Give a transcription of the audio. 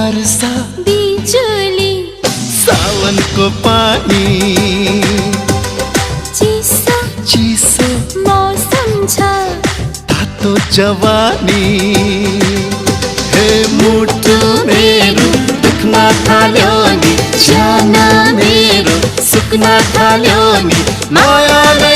वर्षा बिजुली सावनको पानी चिसो चिसो मौसम छ तातो जवानी हे मुटु मेरो दुख्न थाल्यो नि ज्यान मेरो सुक्न थाल्यो नि मायाले